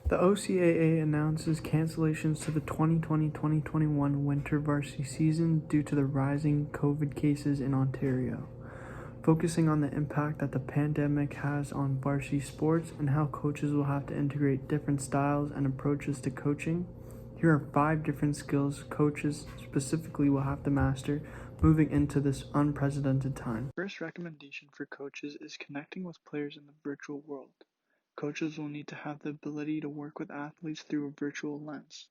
The OCAA announces cancellations to the 2020-2021 winter varsity season due to the rising COVID cases in Ontario, focusing on the impact that the pandemic has on varsity sports and how coaches will have to integrate different styles and approaches to coaching. Here are 5 different skills coaches specifically will have to master moving into this unprecedented time. First recommendation for coaches is connecting with players in the virtual world. Coaches will need to have the ability to work with athletes through a virtual lens.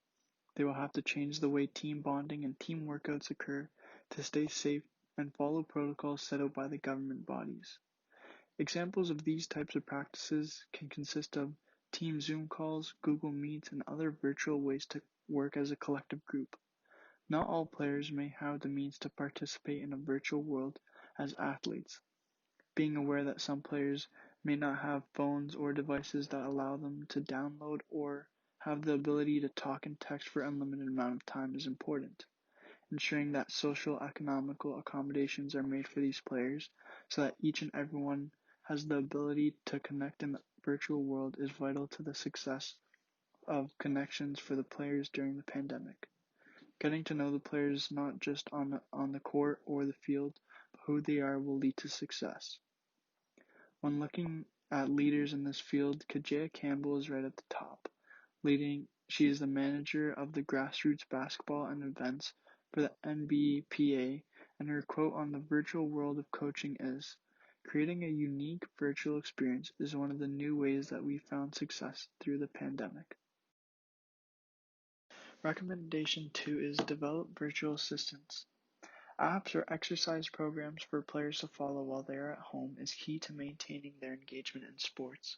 They will have to change the way team bonding and team workouts occur to stay safe and follow protocols set out by the government bodies. Examples of these types of practices can consist of team Zoom calls, Google Meets, and other virtual ways to work as a collective group. Not all players may have the means to participate in a virtual world as athletes. Being aware that some players may not have phones or devices that allow them to download or have the ability to talk and text for an unlimited amount of time is important. Ensuring that social economical accommodations are made for these players so that each and everyone has the ability to connect in the virtual world is vital to the success of connections for the players during the pandemic. Getting to know the players not just on the court or the field, but who they are will lead to success. When looking at leaders in this field, Kajaya Campbell is right at the top. She is the manager of the grassroots basketball and events for the NBPA, and her quote on the virtual world of coaching is, "Creating a unique virtual experience is one of the new ways that we found success through the pandemic." Recommendation 2 is develop virtual assistants. Apps or exercise programs for players to follow while they are at home is key to maintaining their engagement in sports,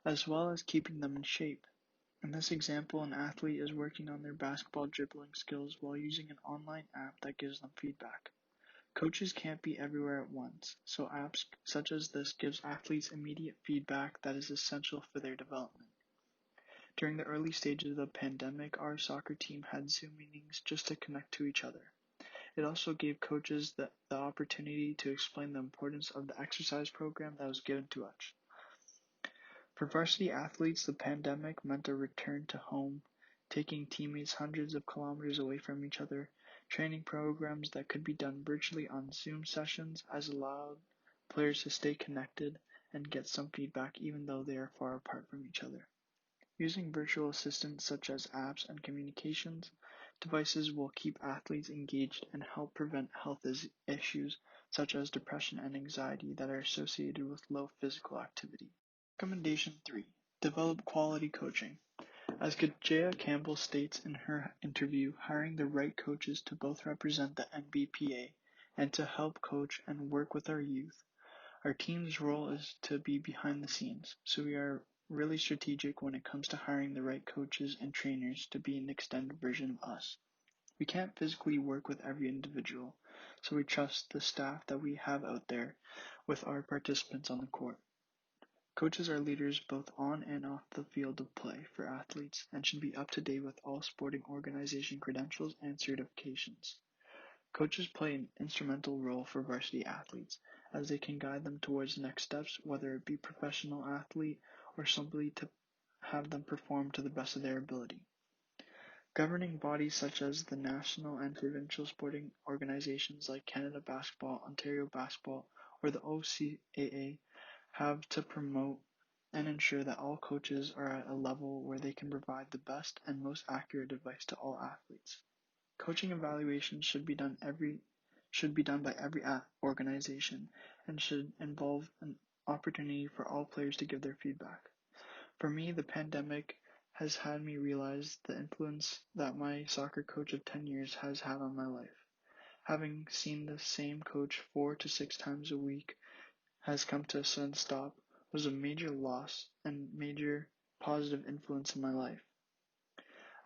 as well as keeping them in shape. In this example, an athlete is working on their basketball dribbling skills while using an online app that gives them feedback. Coaches can't be everywhere at once, so apps such as this gives athletes immediate feedback that is essential for their development. During the early stages of the pandemic, our soccer team had Zoom meetings just to connect to each other. It also gave coaches the opportunity to explain the importance of the exercise program that was given to us. For varsity athletes, the pandemic meant a return to home, taking teammates hundreds of kilometers away from each other. Training programs that could be done virtually on Zoom sessions has allowed players to stay connected and get some feedback even though they are far apart from each other. Using virtual assistants such as apps and communications devices will keep athletes engaged and help prevent health issues such as depression and anxiety that are associated with low physical activity. Recommendation 3. Develop quality coaching. As Kajaya Campbell states in her interview, hiring the right coaches to both represent the NBPA and to help coach and work with our youth. Our team's role is to be behind the scenes, so we are really strategic when it comes to hiring the right coaches and trainers to be an extended version of us. We can't physically work with every individual, so we trust the staff that we have out there with our participants on the court. Coaches are leaders both on and off the field of play for athletes and should be up to date with all sporting organization credentials and certifications. Coaches play an instrumental role for varsity athletes as they can guide them towards next steps, whether it be professional athlete or simply to have them perform to the best of their ability. Governing bodies such as the national and provincial sporting organizations like Canada Basketball, Ontario Basketball, or the OCAA have to promote and ensure that all coaches are at a level where they can provide the best and most accurate advice to all athletes. Coaching evaluations should be done by every organization and should involve an opportunity for all players to give their feedback. For me, the pandemic has had me realize the influence that my soccer coach of 10 years has had on my life. Having seen the same coach 4 to 6 times a week has come to a sudden stop was a major loss and major positive influence in my life.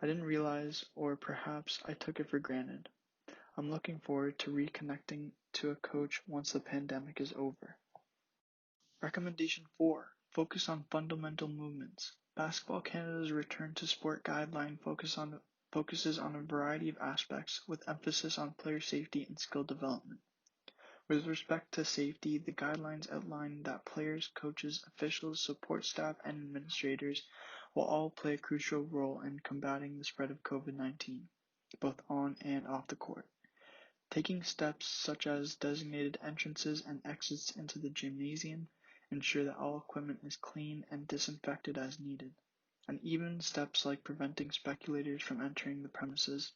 I didn't realize, or perhaps I took it for granted. I'm looking forward to reconnecting to a coach once the pandemic is over. Recommendation 4. Focus on fundamental movements. Basketball Canada's return to sport guideline focuses on a variety of aspects with emphasis on player safety and skill development. With respect to safety, the guidelines outline that players, coaches, officials, support staff, and administrators will all play a crucial role in combating the spread of COVID-19, both on and off the court. Taking steps such as designated entrances and exits into the gymnasium ensure that all equipment is clean and disinfected as needed, and even steps like preventing speculators from entering the premises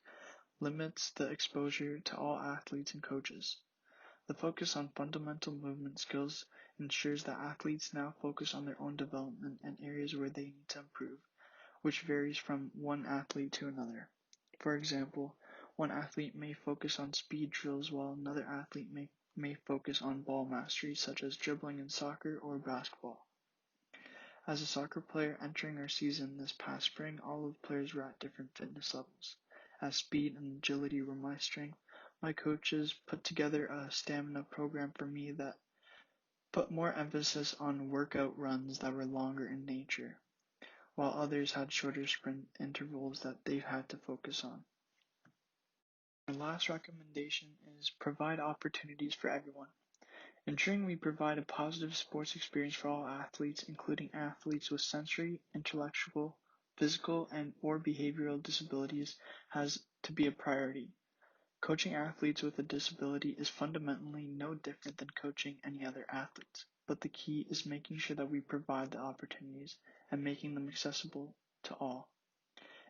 limits the exposure to all athletes and coaches. The focus on fundamental movement skills ensures that athletes now focus on their own development and areas where they need to improve, which varies from one athlete to another. For example, one athlete may focus on speed drills while another athlete may focus on ball mastery such as dribbling in soccer or basketball. As a soccer player entering our season this past spring, all of the players were at different fitness levels. As speed and agility were my strength, my coaches put together a stamina program for me that put more emphasis on workout runs that were longer in nature, while others had shorter sprint intervals that they had to focus on. My last recommendation is provide opportunities for everyone. Ensuring we provide a positive sports experience for all athletes, including athletes with sensory, intellectual, physical, and/or behavioral disabilities, has to be a priority. Coaching athletes with a disability is fundamentally no different than coaching any other athletes, but the key is making sure that we provide the opportunities and making them accessible to all.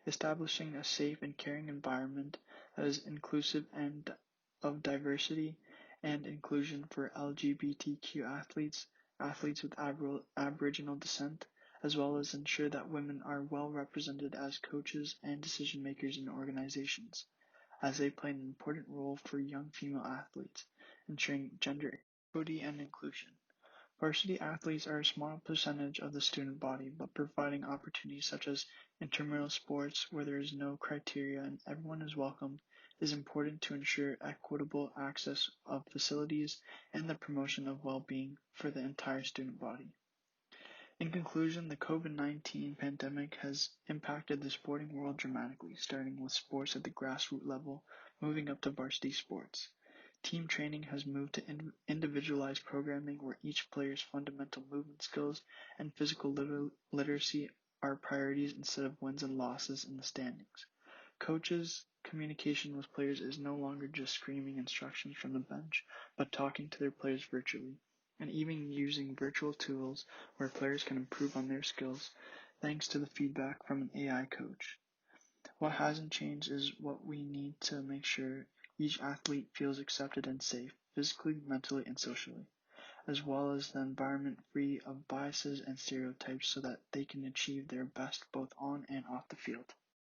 Establishing a safe and caring environment that is inclusive and of diversity and inclusion for LGBTQ athletes, athletes with Aboriginal descent, as well as ensure that women are well represented as coaches and decision makers in organizations, as they play an important role for young female athletes, ensuring gender equity and inclusion. Varsity athletes are a small percentage of the student body, but providing opportunities such as intramural sports where there is no criteria and everyone is welcomed is important to ensure equitable access of facilities and the promotion of well-being for the entire student body. In conclusion, the COVID-19 pandemic has impacted the sporting world dramatically, starting with sports at the grassroots level, moving up to varsity sports. Team training has moved to individualized programming where each player's fundamental movement skills and physical literacy are priorities instead of wins and losses in the standings. Coaches' communication with players is no longer just screaming instructions from the bench, but talking to their players virtually, and even using virtual tools where players can improve on their skills thanks to the feedback from an AI coach. What hasn't changed is what we need to make sure each athlete feels accepted and safe, physically, mentally, and socially, as well as the environment free of biases and stereotypes so that they can achieve their best both on and off the field.